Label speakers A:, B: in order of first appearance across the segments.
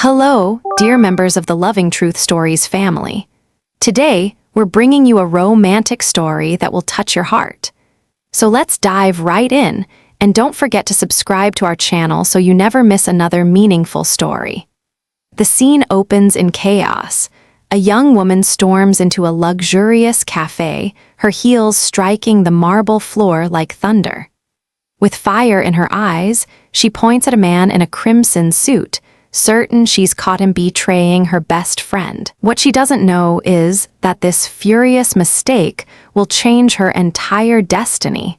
A: Hello, dear members of the Loving Truth Stories family. Today, we're bringing you a romantic story that will touch your heart. So let's dive right in, and don't forget to subscribe to our channel so you never miss another meaningful story. The scene opens in chaos. A young woman storms into a luxurious cafe, her heels striking the marble floor like thunder. With fire in her eyes, she points at a man in a crimson suit, certain she's caught him betraying her best friend. What she doesn't know is that this furious mistake will change her entire destiny.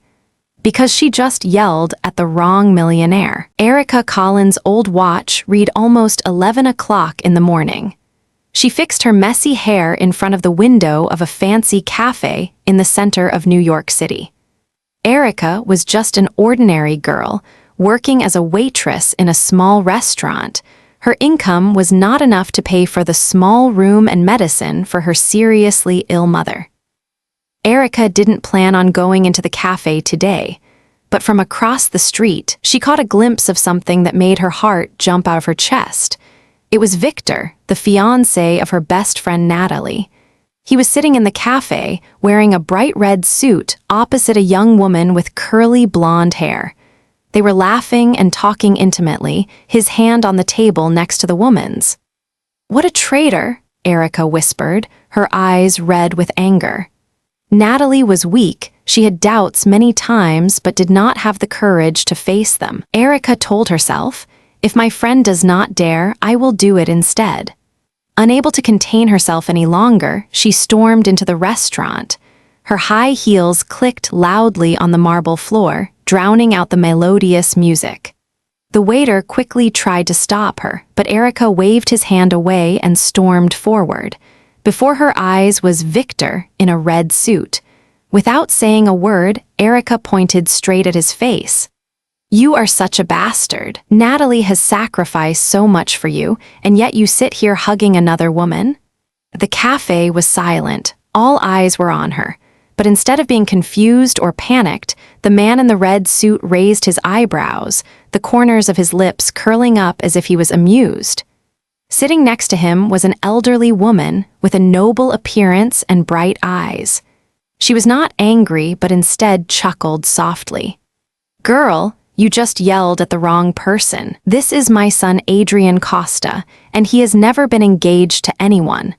A: Because she just yelled at the wrong millionaire. Erica Collins' old watch read almost 11 o'clock in the morning. She fixed her messy hair in front of the window of a fancy cafe in the center of New York City. Erica was just an ordinary girl, working as a waitress in a small restaurant. Her income was not enough to pay for the small room and medicine for her seriously ill mother. Erica didn't plan on going into the cafe today, but from across the street, she caught a glimpse of something that made her heart jump out of her chest. It was Victor, the fiancé of her best friend Natalie. He was sitting in the cafe, wearing a bright red suit opposite a young woman with curly blonde hair. They were laughing and talking intimately, his hand on the table next to the woman's. "What a traitor," Erica whispered, her eyes red with anger. Natalie was weak. She had doubts many times but did not have the courage to face them. Erica told herself, "If my friend does not dare, I will do it instead." Unable to contain herself any longer, she stormed into the restaurant. Her high heels clicked loudly on the marble floor, drowning out the melodious music. The waiter quickly tried to stop her, but Erica waved his hand away and stormed forward. Before her eyes was Victor in a red suit. Without saying a word, Erica pointed straight at his face. "You are such a bastard. Natalie has sacrificed so much for you, and yet you sit here hugging another woman?" The cafe was silent. All eyes were on her. But instead of being confused or panicked, the man in the red suit raised his eyebrows, the corners of his lips curling up as if he was amused. Sitting next to him was an elderly woman with a noble appearance and bright eyes. She was not angry, but instead chuckled softly. "Girl, you just yelled at the wrong person. This is my son Adrian Costa, and he has never been engaged to anyone."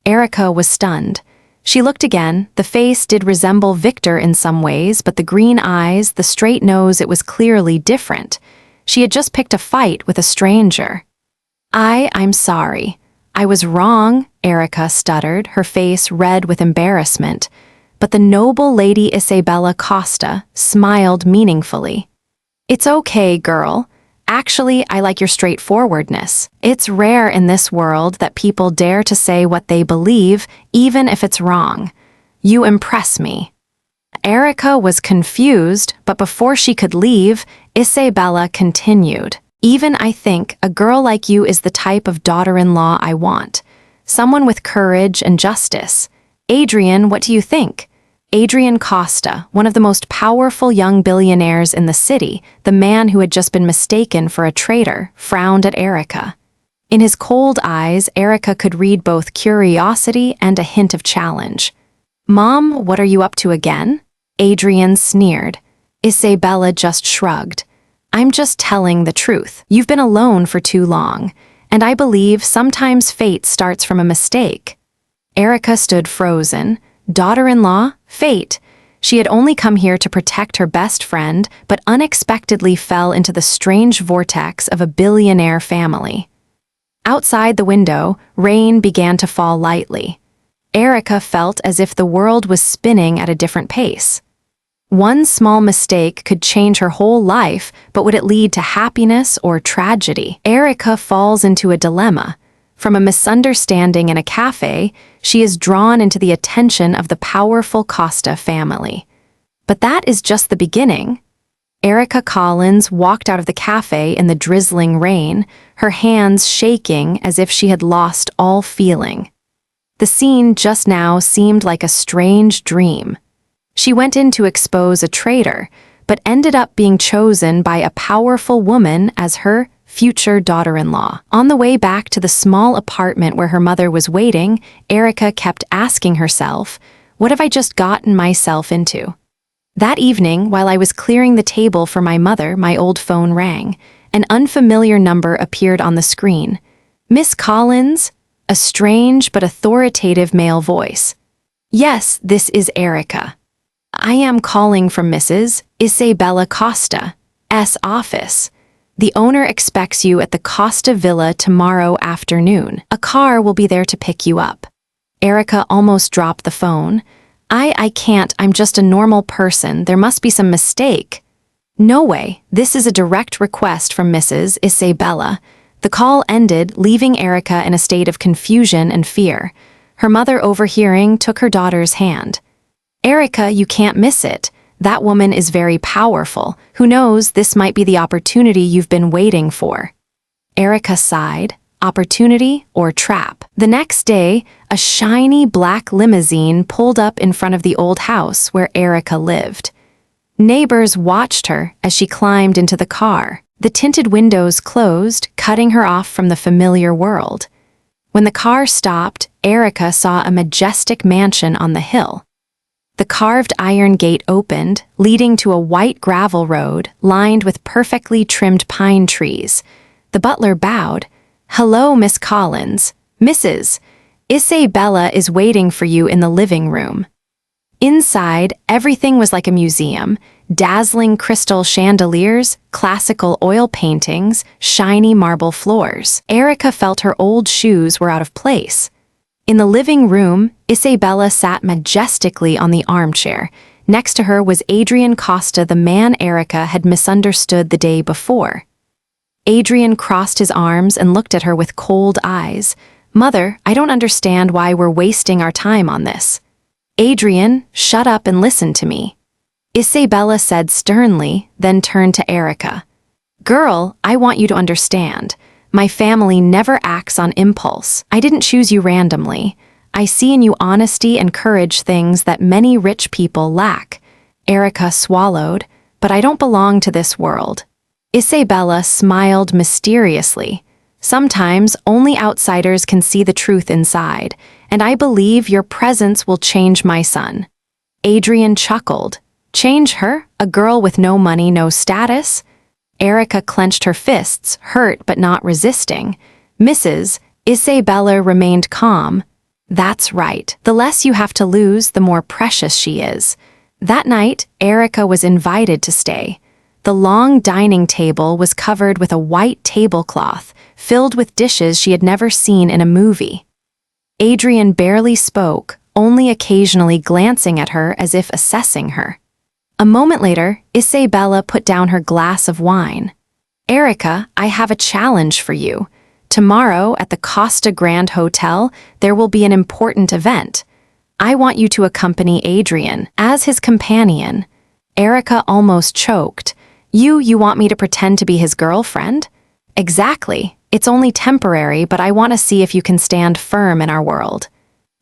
A: Erica was stunned. She looked again. The face did resemble Victor in some ways, but the green eyes, the straight nose, it was clearly different. She had just picked a fight with a stranger. I'm sorry. I was wrong," Erica stuttered, her face red with embarrassment. But the noble Lady Isabella Costa smiled meaningfully. "It's okay, girl. Actually, I like your straightforwardness. It's rare in this world that people dare to say what they believe, even if it's wrong. You impress me." Erica was confused, but before she could leave, Isabella continued. "Even I think a girl like you is the type of daughter-in-law I want. Someone with courage and justice. Adrian, what do you think?" Adrian Costa, one of the most powerful young billionaires in the city, the man who had just been mistaken for a traitor, frowned at Erica. In his cold eyes, Erica could read both curiosity and a hint of challenge. "Mom, what are you up to again?" Adrian sneered. Isabella just shrugged. "I'm just telling the truth. You've been alone for too long, and I believe sometimes fate starts from a mistake." Erica stood frozen. Daughter-in-law? Fate. She had only come here to protect her best friend, but unexpectedly fell into the strange vortex of a billionaire family. Outside the window, rain began to fall lightly. Erica felt as if the world was spinning at a different pace. One small mistake could change her whole life, but would it lead to happiness or tragedy? Erica falls into a dilemma. From a misunderstanding in a cafe, she is drawn into the attention of the powerful Costa family. But that is just the beginning. Erica Collins walked out of the cafe in the drizzling rain, her hands shaking as if she had lost all feeling. The scene just now seemed like a strange dream. She went in to expose a traitor, but ended up being chosen by a powerful woman as her future daughter-in-law. On the way back to the small apartment where her mother was waiting, Erica kept asking herself, "What have I just gotten myself into?" That evening, while I was clearing the table for my mother, my old phone rang. An unfamiliar number appeared on the screen. "Miss Collins?" A strange but authoritative male voice. "Yes, this is Erica. I am calling from Mrs. Isabella Costa's office. The owner expects you at the Costa Villa tomorrow afternoon. A car will be there to pick you up." Erica almost dropped the phone. I can't, I'm just a normal person. There must be some mistake." "No way, this is a direct request from Mrs. Isabella." The call ended, leaving Erica in a state of confusion and fear. Her mother, overhearing, took her daughter's hand. "Erica, you can't miss it. That woman is very powerful. Who knows, this might be the opportunity you've been waiting for." Erica sighed. Opportunity or trap? The next day, a shiny black limousine pulled up in front of the old house where Erica lived. Neighbors watched her as she climbed into the car. The tinted windows closed, cutting her off from the familiar world. When the car stopped, Erica saw a majestic mansion on the hill. The carved iron gate opened, leading to a white gravel road lined with perfectly trimmed pine trees. The butler bowed. "Hello, Miss Collins. Mrs. Isabella is waiting for you in the living room." Inside, everything was like a museum. Dazzling crystal chandeliers, classical oil paintings, shiny marble floors. Erica felt her old shoes were out of place. In the living room, Isabella sat majestically on the armchair. Next to her was Adrian Costa, the man Erica had misunderstood the day before. Adrian crossed his arms and looked at her with cold eyes. "Mother, I don't understand why we're wasting our time on this." "Adrian, shut up and listen to me," Isabella said sternly, then turned to Erica. "Girl, I want you to understand. My family never acts on impulse. I didn't choose you randomly. I see in you honesty and courage, things that many rich people lack." Erica swallowed. "But I don't belong to this world." Isabella smiled mysteriously. "Sometimes only outsiders can see the truth inside, and I believe your presence will change my son." Adrian chuckled. "Change her? A girl with no money, no status?" Erica clenched her fists, hurt but not resisting. Mrs. Isabella remained calm. "That's right. The less you have to lose, the more precious she is." That night, Erica was invited to stay. The long dining table was covered with a white tablecloth, filled with dishes she had never seen in a movie. Adrian barely spoke, only occasionally glancing at her as if assessing her. A moment later, Isabella put down her glass of wine. "Erica, I have a challenge for you. Tomorrow at the Costa Grand Hotel, there will be an important event. I want you to accompany Adrian as his companion." Erica almost choked. You want me to pretend to be his girlfriend?" "Exactly. It's only temporary, but I want to see if you can stand firm in our world."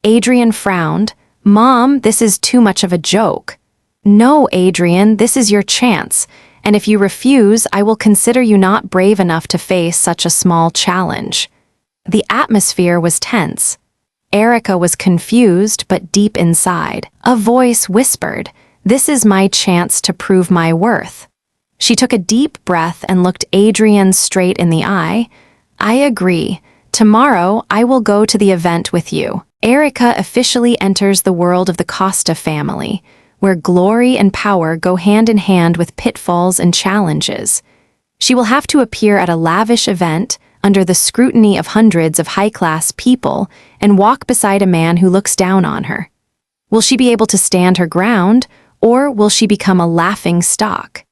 A: Adrian frowned. "Mom, this is too much of a joke." "No, Adrian, this is your chance, and if you refuse, I will consider you not brave enough to face such a small challenge." The atmosphere was tense. Erica was confused, but deep inside, a voice whispered, "This is my chance to prove my worth." She took a deep breath and looked Adrian straight in the eye. "I agree. Tomorrow, I will go to the event with you." Erica officially enters the world of the Costa family, where glory and power go hand in hand with pitfalls and challenges. She will have to appear at a lavish event, under the scrutiny of hundreds of high-class people, and walk beside a man who looks down on her. Will she be able to stand her ground, or will she become a laughing stock?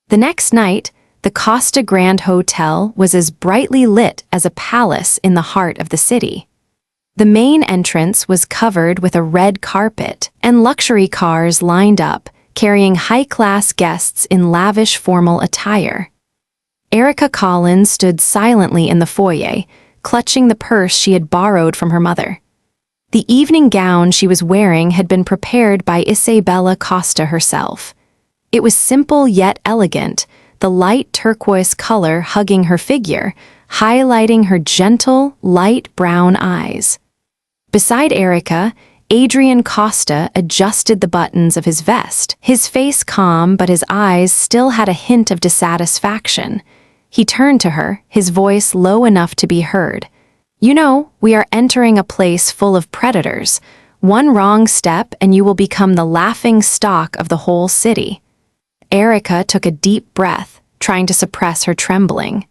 A: The next night, the Costa Grand Hotel was as brightly lit as a palace in the heart of the city. The main entrance was covered with a red carpet, and luxury cars lined up, carrying high-class guests in lavish formal attire. Erica Collins stood silently in the foyer, clutching the purse she had borrowed from her mother. The evening gown she was wearing had been prepared by Isabella Costa herself. It was simple yet elegant, the light turquoise color hugging her figure, highlighting her gentle, light brown eyes. Beside Erica, Adrian Costa adjusted the buttons of his vest, his face calm but his eyes still had a hint of dissatisfaction. He turned to her, his voice low enough to be heard. "You know, we are entering a place full of predators. One wrong step and you will become the laughing stock of the whole city." Erica took a deep breath, trying to suppress her trembling.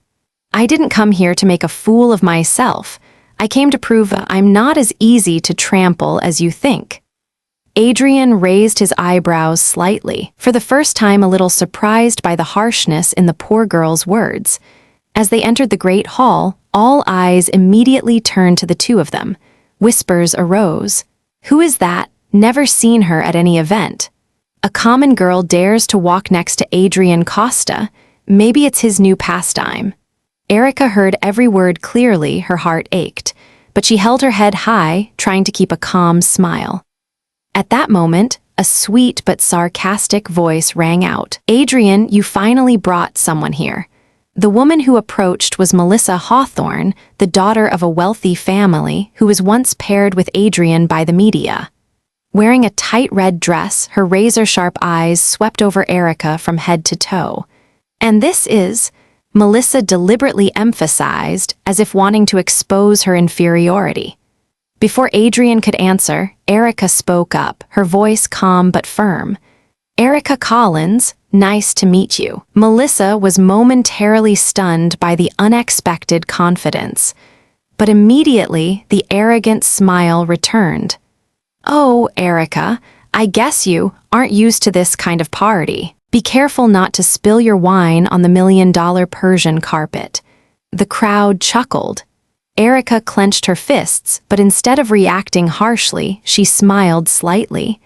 A: "I didn't come here to make a fool of myself. I came to prove I'm not as easy to trample as you think." Adrian raised his eyebrows slightly, for the first time a little surprised by the harshness in the poor girl's words. As they entered the great hall, all eyes immediately turned to the two of them. Whispers arose. "Who is that? Never seen her at any event." "A common girl dares to walk next to Adrian Costa. Maybe it's his new pastime." Erica heard every word clearly, her heart ached, but she held her head high, trying to keep a calm smile. At that moment, a sweet but sarcastic voice rang out. "Adrian, you finally brought someone here." The woman who approached was Melissa Hawthorne, the daughter of a wealthy family who was once paired with Adrian by the media. Wearing a tight red dress, her razor-sharp eyes swept over Erica from head to toe. "And this is," Melissa deliberately emphasized, as if wanting to expose her inferiority. Before Adrian could answer, Erica spoke up, her voice calm but firm. "Erica Collins, nice to meet you." Melissa was momentarily stunned by the unexpected confidence, but immediately the arrogant smile returned. "Oh, Erica, I guess you aren't used to this kind of party. Be careful not to spill your wine on the $1 million Persian carpet." The crowd chuckled. Erica clenched her fists, but instead of reacting harshly, she smiled slightly.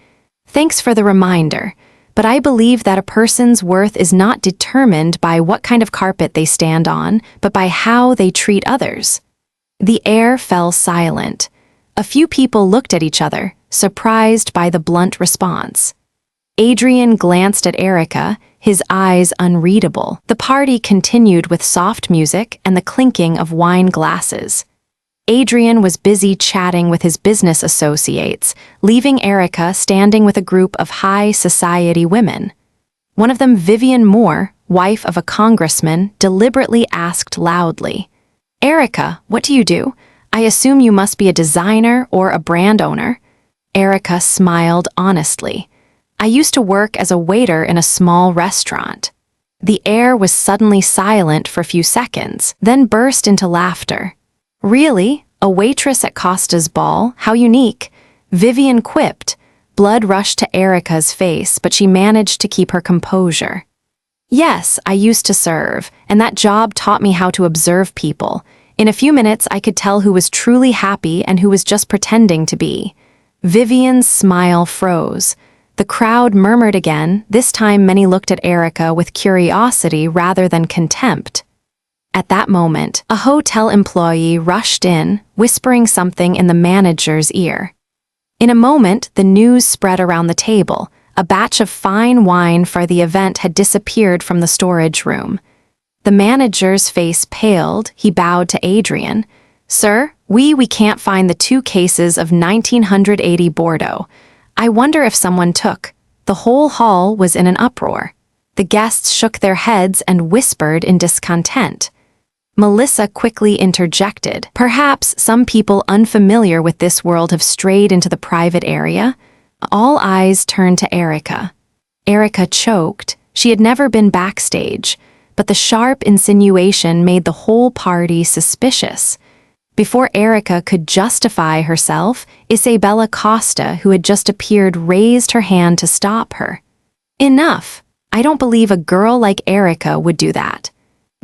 A: "Thanks for the reminder, but I believe that a person's worth is not determined by what kind of carpet they stand on, but by how they treat others." The air fell silent. A few people looked at each other, surprised by the blunt response. Adrian glanced at Erica, his eyes unreadable. The party continued with soft music and the clinking of wine glasses. Adrian was busy chatting with his business associates, leaving Erica standing with a group of high society women. One of them, Vivian Moore, wife of a congressman, deliberately asked loudly, "Erica, what do you do? I assume you must be a designer or a brand owner." Erica smiled honestly. "I used to work as a waiter in a small restaurant." The air was suddenly silent for a few seconds, then burst into laughter. "Really? A waitress at Costa's ball? How unique." Vivian quipped. Blood rushed to Erica's face, but she managed to keep her composure. "Yes, I used to serve, and that job taught me how to observe people. In a few minutes, I could tell who was truly happy and who was just pretending to be." Vivian's smile froze. The crowd murmured again. This time many looked at Erica with curiosity rather than contempt. At that moment, a hotel employee rushed in, whispering something in the manager's ear. In a moment, the news spread around the table. A batch of fine wine for the event had disappeared from the storage room. The manager's face paled. He bowed to Adrian. "Sir, we can't find the 2 cases of 1980 Bordeaux. I wonder if someone took." The whole hall was in an uproar. The guests shook their heads and whispered in discontent. Melissa quickly interjected. "Perhaps some people unfamiliar with this world have strayed into the private area." All eyes turned to Erica. Erica choked. She had never been backstage, but the sharp insinuation made the whole party suspicious. Before Erica could justify herself, Isabella Costa, who had just appeared, raised her hand to stop her. "Enough! I don't believe a girl like Erica would do that."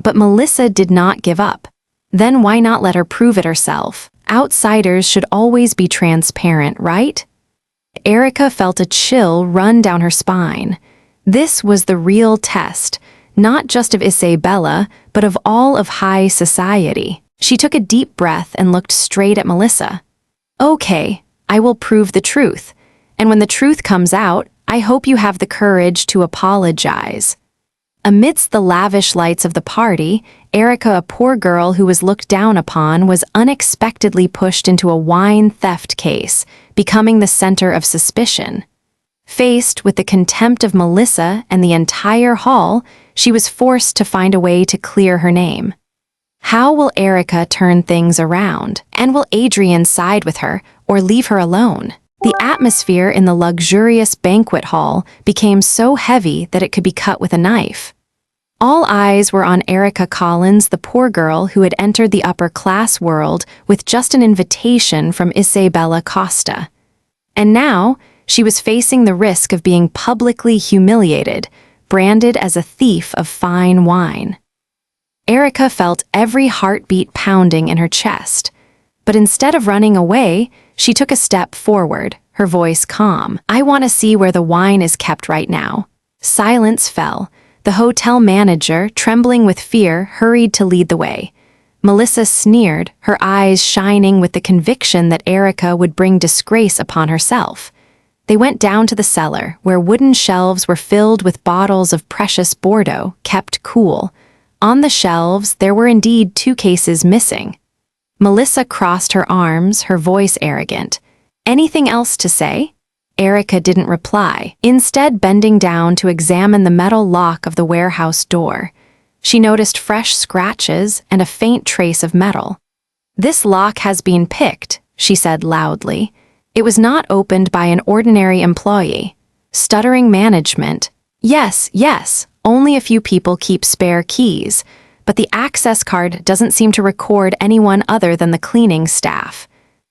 A: But Melissa did not give up. Then why not let her prove it herself? Outsiders should always be transparent, right? Erica felt a chill run down her spine. This was the real test, not just of Isabella, but of all of high society. She took a deep breath and looked straight at Melissa. "Okay, I will prove the truth. And when the truth comes out, I hope you have the courage to apologize." Amidst the lavish lights of the party, Erica, a poor girl who was looked down upon, was unexpectedly pushed into a wine theft case, becoming the center of suspicion. Faced with the contempt of Melissa and the entire hall, she was forced to find a way to clear her name. How will Erica turn things around? And will Adrian side with her or leave her alone? The atmosphere in the luxurious banquet hall became so heavy that it could be cut with a knife. All eyes were on Erica Collins, the poor girl who had entered the upper-class world with just an invitation from Isabella Costa. And now, she was facing the risk of being publicly humiliated, branded as a thief of fine wine. Erica felt every heartbeat pounding in her chest. But instead of running away, she took a step forward, her voice calm. "I want to see where the wine is kept right now." Silence fell. The hotel manager, trembling with fear, hurried to lead the way. Melissa sneered, her eyes shining with the conviction that Erica would bring disgrace upon herself. They went down to the cellar, where wooden shelves were filled with bottles of precious Bordeaux, kept cool. On the shelves, there were indeed 2 cases missing. Melissa crossed her arms, her voice arrogant. "Anything else to say?" Erica didn't reply, instead bending down to examine the metal lock of the warehouse door. She noticed fresh scratches and a faint trace of metal. "This lock has been picked," she said loudly. "It was not opened by an ordinary employee." Stuttering management. Yes, only a few people keep spare keys, but the access card doesn't seem to record anyone other than the cleaning staff.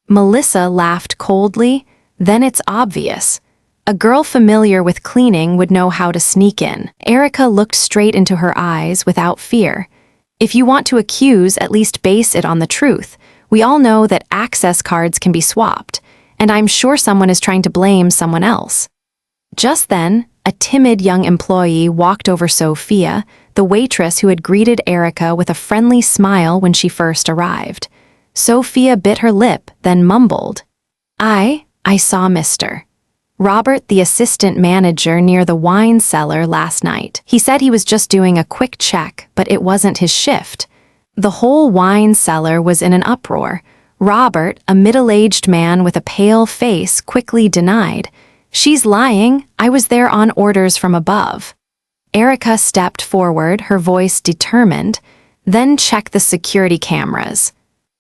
A: Melissa laughed coldly. "Then it's obvious. A girl familiar with cleaning would know how to sneak in." Erica looked straight into her eyes without fear. "If you want to accuse, at least base it on the truth. We all know that access cards can be swapped, and I'm sure someone is trying to blame someone else." Just then, a timid young employee walked over Sophia, the waitress who had greeted Erica with a friendly smile when she first arrived. Sophia bit her lip, then mumbled, I saw Mr. Robert, the assistant manager near the wine cellar last night. He said he was just doing a quick check, but it wasn't his shift." The whole wine cellar was in an uproar. Robert, a middle-aged man with a pale face, quickly denied. "She's lying. I was there on orders from above." Erica stepped forward, her voice determined. "Then check the security cameras."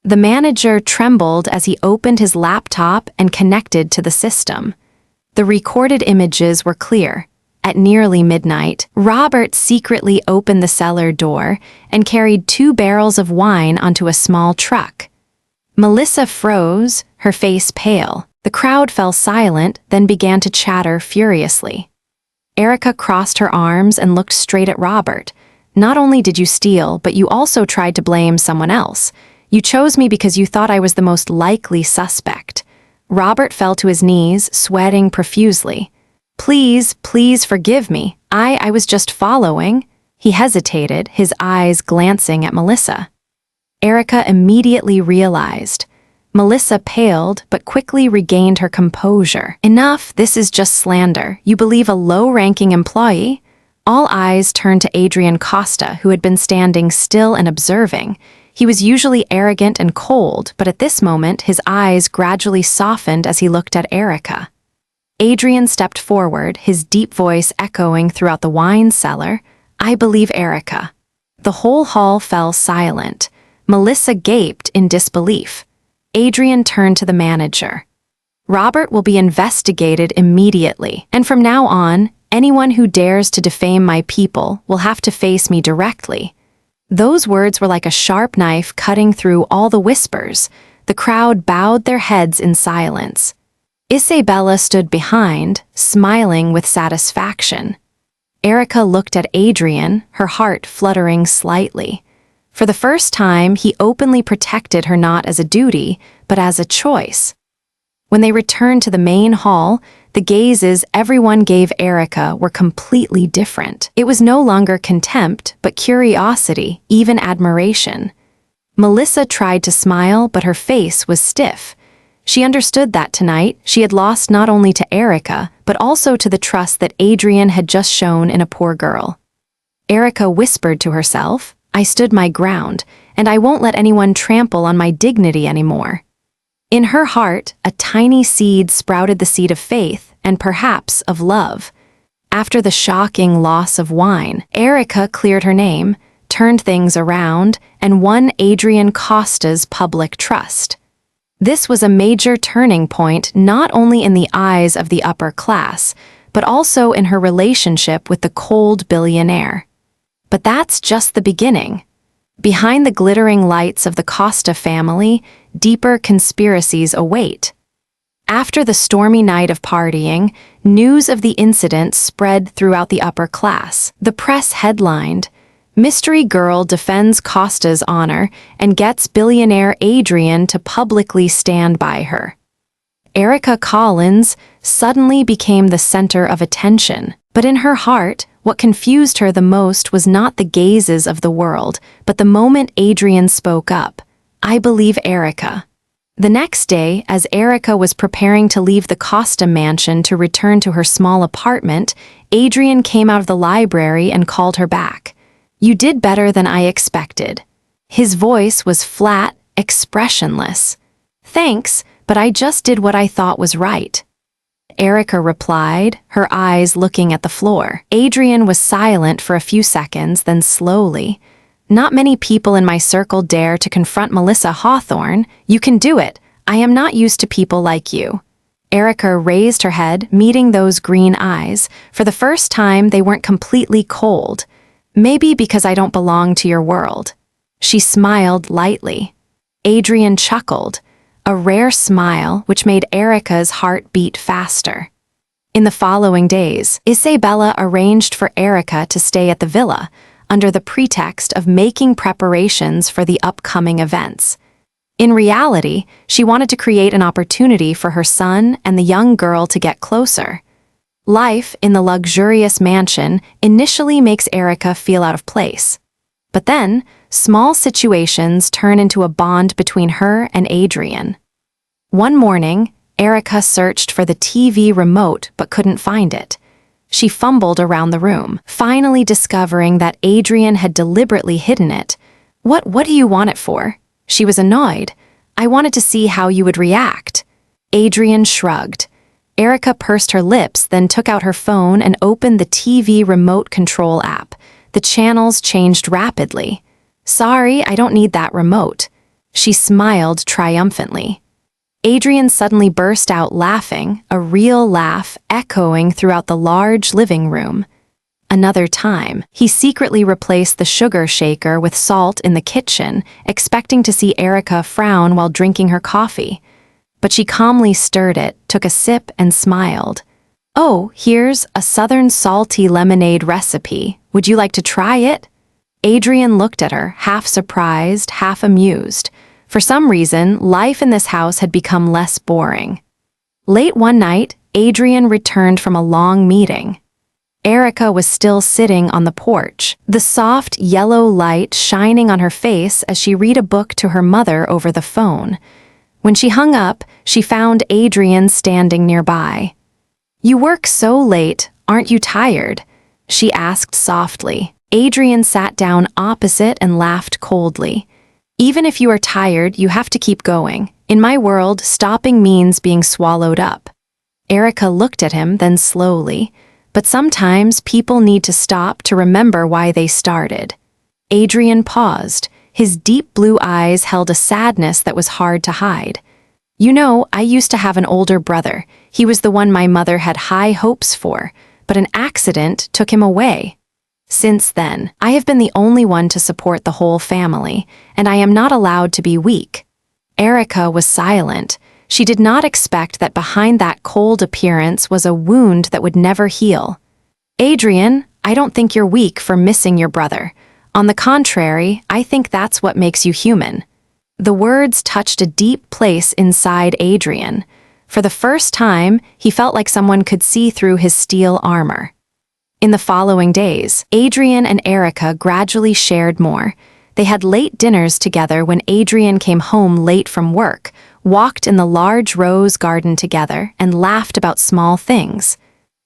A: The manager trembled as he opened his laptop and connected to the system. The recorded images were clear. At nearly midnight, Robert secretly opened the cellar door and carried 2 barrels of wine onto a small truck. Melissa froze, her face pale. The crowd fell silent, then began to chatter furiously. Erica crossed her arms and looked straight at Robert. "Not only did you steal, but you also tried to blame someone else. You chose me because you thought I was the most likely suspect." Robert fell to his knees, sweating profusely. Please forgive me. I was just following." He hesitated, his eyes glancing at Melissa. Erica immediately realized. Melissa paled, but quickly regained her composure. "Enough, this is just slander. You believe a low-ranking employee?" All eyes turned to Adrian Costa, who had been standing still and observing. He was usually arrogant and cold, but at this moment his eyes gradually softened as he looked at Erica. Adrian stepped forward, his deep voice echoing throughout the wine cellar. "I believe Erica." The whole hall fell silent. Melissa gaped in disbelief. Adrian turned to the manager. "Robert will be investigated immediately, and from now on, anyone who dares to defame my people will have to face me directly." Those words were like a sharp knife cutting through all the whispers. The crowd bowed their heads in silence. Isabella stood behind, smiling with satisfaction. Erica looked at Adrian, her heart fluttering slightly. For the first time, he openly protected her not as a duty, but as a choice. When they returned to the main hall, the gazes everyone gave Erica were completely different. It was no longer contempt, but curiosity, even admiration. Melissa tried to smile, but her face was stiff. She understood that tonight she had lost not only to Erica, but also to the trust that Adrian had just shown in a poor girl. Erica whispered to herself. I stood my ground, and I won't let anyone trample on my dignity anymore. In her heart, a tiny seed sprouted the seed of faith and perhaps of love. After the shocking loss of wine, Erica cleared her name, turned things around, and won Adrian Costa's public trust. This was a major turning point not only in the eyes of the upper class, but also in her relationship with the cold billionaire. But that's just the beginning. Behind the glittering lights of the Costa family, deeper conspiracies await. After the stormy night of partying, news of the incident spread throughout the upper class. The press headlined, "Mystery Girl Defends Costa's Honor and Gets Billionaire Adrian to Publicly Stand by Her." Erica Collins suddenly became the center of attention, but in her heart, what confused her the most was not the gazes of the world, but the moment Adrian spoke up. "I believe Erica." The next day, as Erica was preparing to leave the Costa mansion to return to her small apartment, Adrian came out of the library and called her back. "You did better than I expected." His voice was flat, expressionless. "Thanks, but I just did what I thought was right." Erica replied, her eyes looking at the floor. Adrian was silent for a few seconds, then slowly, "Not many people in my circle dare to confront Melissa Hawthorne. You can do it. I am not used to people like you." Erica raised her head, meeting those green eyes. For the first time, they weren't completely cold. "Maybe because I don't belong to your world." She smiled lightly. Adrian chuckled, a rare smile which made Erica's heart beat faster. In the following days, Isabella arranged for Erica to stay at the villa, under the pretext of making preparations for the upcoming events. In reality, she wanted to create an opportunity for her son and the young girl to get closer. Life in the luxurious mansion initially makes Erica feel out of place. But then, small situations turn into a bond between her and Adrian. One morning, Erica searched for the TV remote but couldn't find it. She fumbled around the room, finally discovering that Adrian had deliberately hidden it. What do you want it for?" She was annoyed. "I wanted to see how you would react." Adrian shrugged. Erica pursed her lips, then took out her phone and opened the TV remote control app. The channels changed rapidly. "Sorry, I don't need that remote." She smiled triumphantly. Adrian suddenly burst out laughing, a real laugh echoing throughout the large living room. Another time, he secretly replaced the sugar shaker with salt in the kitchen, expecting to see Erica frown while drinking her coffee. But she calmly stirred it, took a sip, and smiled. "Oh, here's a southern salty lemonade recipe. Would you like to try it?" Adrian looked at her, half surprised, half amused. For some reason, life in this house had become less boring. Late one night, Adrian returned from a long meeting. Erica was still sitting on the porch, the soft yellow light shining on her face as she read a book to her mother over the phone. When she hung up, she found Adrian standing nearby. "You work so late, aren't you tired?" she asked softly. Adrian sat down opposite and laughed coldly. "Even if you are tired, you have to keep going. In my world, stopping means being swallowed up." Erica looked at him, then slowly. "But sometimes people need to stop to remember why they started." Adrian paused. His deep blue eyes held a sadness that was hard to hide. "You know, I used to have an older brother. He was the one my mother had high hopes for, but an accident took him away. Since then, I have been the only one to support the whole family, and I am not allowed to be weak." Erica was silent. She did not expect that behind that cold appearance was a wound that would never heal. "Adrian, I don't think you're weak for missing your brother. On the contrary, I think that's what makes you human." The words touched a deep place inside Adrian. For the first time, he felt like someone could see through his steel armor. In the following days, Adrian and Erica gradually shared more. They had late dinners together when Adrian came home late from work, walked in the large rose garden together, and laughed about small things.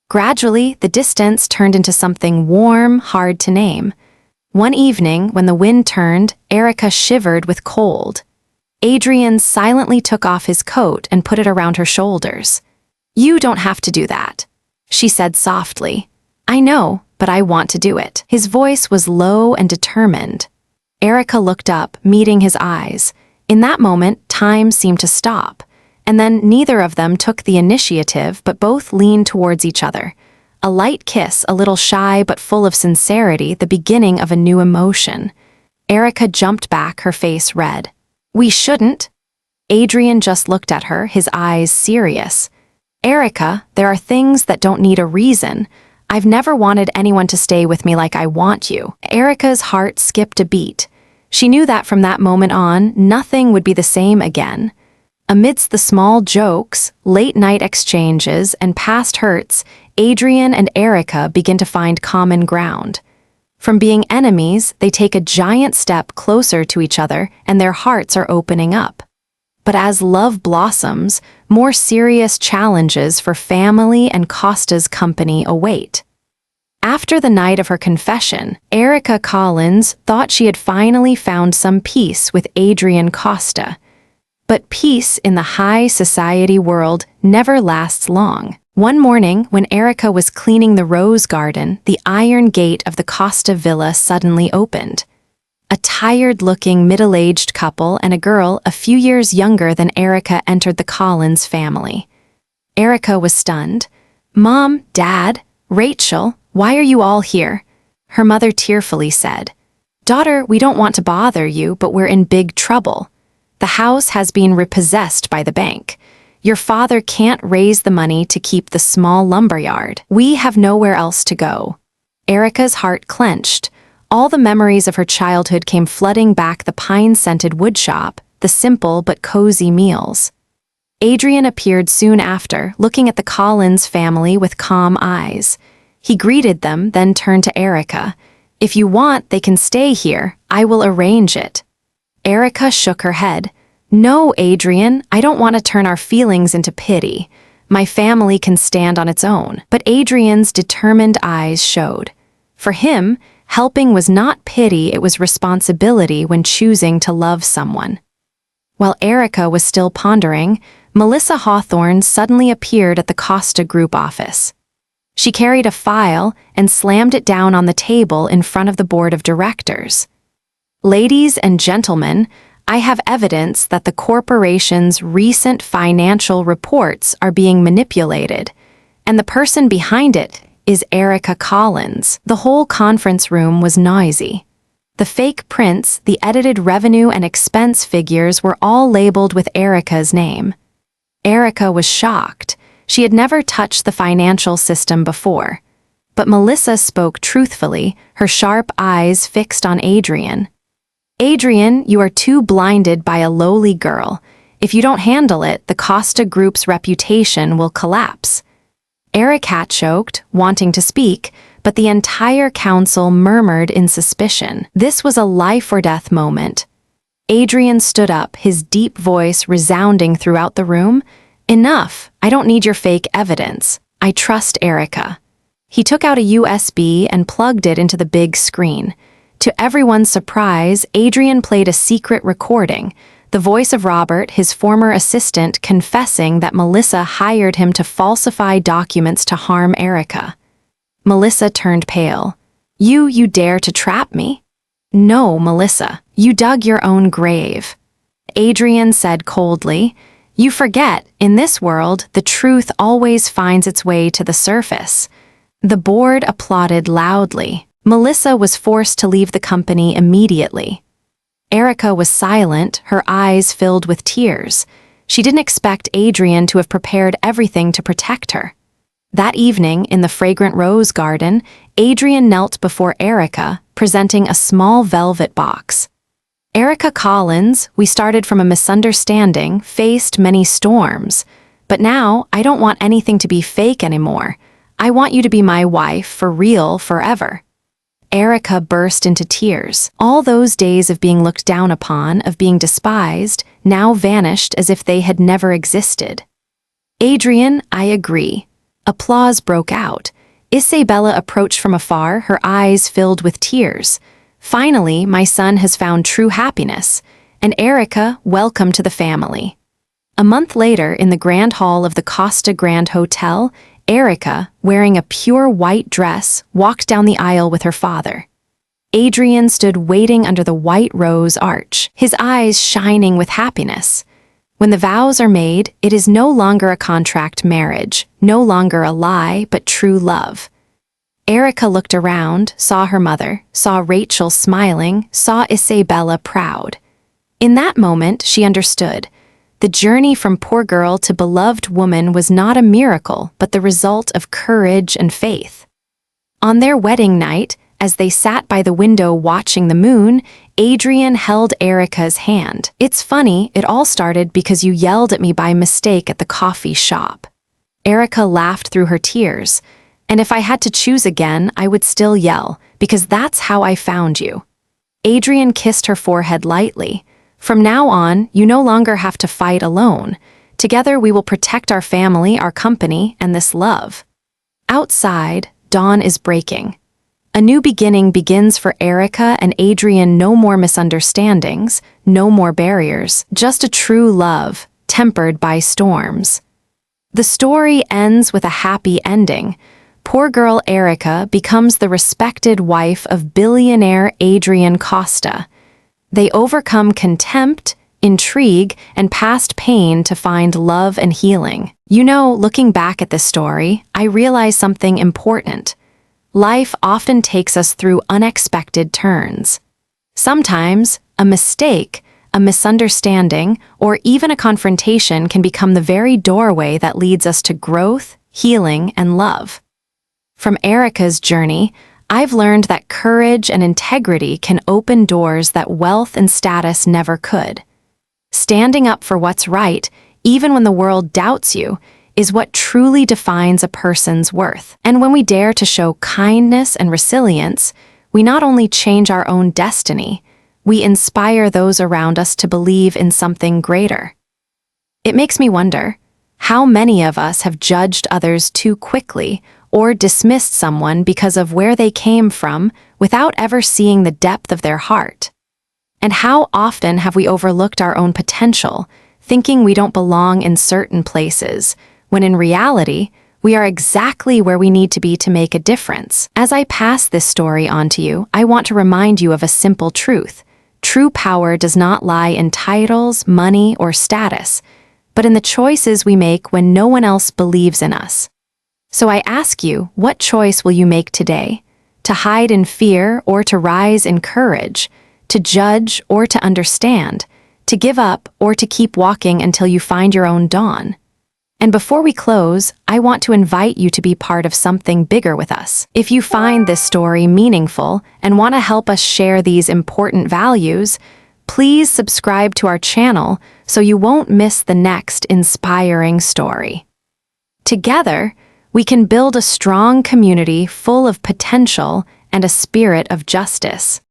A: Gradually, the distance turned into something warm, hard to name. One evening, when the wind turned, Erica shivered with cold. Adrian silently took off his coat and put it around her shoulders. "You don't have to do that," she said softly. "I know, but I want to do it." His voice was low and determined. Erica looked up, meeting his eyes. In that moment, time seemed to stop. And then neither of them took the initiative, but both leaned towards each other. A light kiss, a little shy but full of sincerity, the beginning of a new emotion. Erica jumped back, her face red. "We shouldn't." Adrian just looked at her, his eyes serious. "Erica, there are things that don't need a reason. I've never wanted anyone to stay with me like I want you." Erica's heart skipped a beat. She knew that from that moment on, nothing would be the same again. Amidst the small jokes, late-night exchanges, and past hurts, Adrian and Erica begin to find common ground. From being enemies, they take a giant step closer to each other, and their hearts are opening up. But as love blossoms, more serious challenges for family and Costa's company await. After the night of her confession, Erica Collins thought she had finally found some peace with Adrian Costa. But peace in the high society world never lasts long. One morning, when Erica was cleaning the rose garden, the iron gate of the Costa villa suddenly opened. A tired-looking, middle-aged couple and a girl a few years younger than Erica entered the Collins family. Erica was stunned. "Mom, Dad, Rachel, why are you all here?" Her mother tearfully said. "Daughter, we don't want to bother you, but we're in big trouble. The house has been repossessed by the bank. Your father can't raise the money to keep the small lumberyard. We have nowhere else to go." Erica's heart clenched. All the memories of her childhood came flooding back: the pine-scented woodshop, the simple but cozy meals. Adrian appeared soon after, looking at the Collins family with calm eyes. He greeted them, then turned to Erica. "If you want, they can stay here. I will arrange it." Erica shook her head. "No, Adrian, I don't want to turn our feelings into pity. My family can stand on its own." But Adrian's determined eyes showed. For him, helping was not pity, it was responsibility when choosing to love someone. While Erica was still pondering, Melissa Hawthorne suddenly appeared at the Costa Group office. She carried a file and slammed it down on the table in front of the board of directors. "Ladies and gentlemen, I have evidence that the corporation's recent financial reports are being manipulated, and the person behind it is Erica Collins." The whole conference room was noisy. The fake prints, the edited revenue and expense figures were all labeled with Erica's name. Erica was shocked. She had never touched the financial system before. But Melissa spoke truthfully, her sharp eyes fixed on Adrian. "Adrian, you are too blinded by a lowly girl. If you don't handle it, the Costa Group's reputation will collapse." Eric had choked, wanting to speak, but the entire council murmured in suspicion. This was a life-or-death moment. Adrian stood up, his deep voice resounding throughout the room. "Enough! I don't need your fake evidence. I trust Erica." He took out a USB and plugged it into the big screen. To everyone's surprise, Adrian played a secret recording, the voice of Robert, his former assistant, confessing that Melissa hired him to falsify documents to harm Erica. Melissa turned pale. You dare to trap me?" "No, Melissa, you dug your own grave." Adrian said coldly. "You forget, in this world, the truth always finds its way to the surface." The board applauded loudly. Melissa was forced to leave the company immediately. Erica was silent, her eyes filled with tears. She didn't expect Adrian to have prepared everything to protect her. That evening, in the fragrant rose garden, Adrian knelt before Erica, presenting a small velvet box. "Erica Collins, we started from a misunderstanding, faced many storms. But now, I don't want anything to be fake anymore. I want you to be my wife, for real, forever." Erica burst into tears. All those days of being looked down upon, of being despised, now vanished as if they had never existed. "Adrian, I agree. Applause broke out. Isabella approached from afar, her eyes filled with tears. Finally, my son has found true happiness. And Erica, welcome to the family. A month later, in the grand hall of the Costa Grand Hotel, Erica, wearing a pure white dress, walked down the aisle with her father. Adrian stood waiting under the white rose arch, his eyes shining with happiness. When the vows are made, it is no longer a contract marriage, no longer a lie, but true love. Erica looked around, saw her mother, saw Rachel smiling, saw Isabella proud. In that moment, she understood. The journey from poor girl to beloved woman was not a miracle, but the result of courage and faith. On their wedding night, as they sat by the window watching the moon, Adrian held Erica's hand. "It's funny, it all started because you yelled at me by mistake at the coffee shop." Erica laughed through her tears. "And if I had to choose again, I would still yell, because that's how I found you." Adrian kissed her forehead lightly. "From now on, you no longer have to fight alone. Together we will protect our family, our company, and this love." Outside, dawn is breaking. A new beginning begins for Erica and Adrian. No more misunderstandings, no more barriers, just a true love, tempered by storms. The story ends with a happy ending. Poor girl Erica becomes the respected wife of billionaire Adrian Costa. They overcome contempt, intrigue, and past pain to find love and healing. You know, looking back at this story, I realize something important. Life often takes us through unexpected turns. Sometimes, a mistake, a misunderstanding, or even a confrontation can become the very doorway that leads us to growth, healing, and love. From Erica's journey, I've learned that courage and integrity can open doors that wealth and status never could. Standing up for what's right, even when the world doubts you, is what truly defines a person's worth. And when we dare to show kindness and resilience, we not only change our own destiny, we inspire those around us to believe in something greater. It makes me wonder, how many of us have judged others too quickly or dismissed someone because of where they came from without ever seeing the depth of their heart? And how often have we overlooked our own potential, thinking we don't belong in certain places, when in reality, we are exactly where we need to be to make a difference? As I pass this story on to you, I want to remind you of a simple truth. True power does not lie in titles, money, or status, but in the choices we make when no one else believes in us. So I ask you, what choice will you make today? To hide in fear or to rise in courage? To judge or to understand? To give up or to keep walking until you find your own dawn? And before we close, I want to invite you to be part of something bigger with us. If you find this story meaningful and want to help us share these important values, please subscribe to our channel so you won't miss the next inspiring story. Together, we can build a strong community full of potential and a spirit of justice.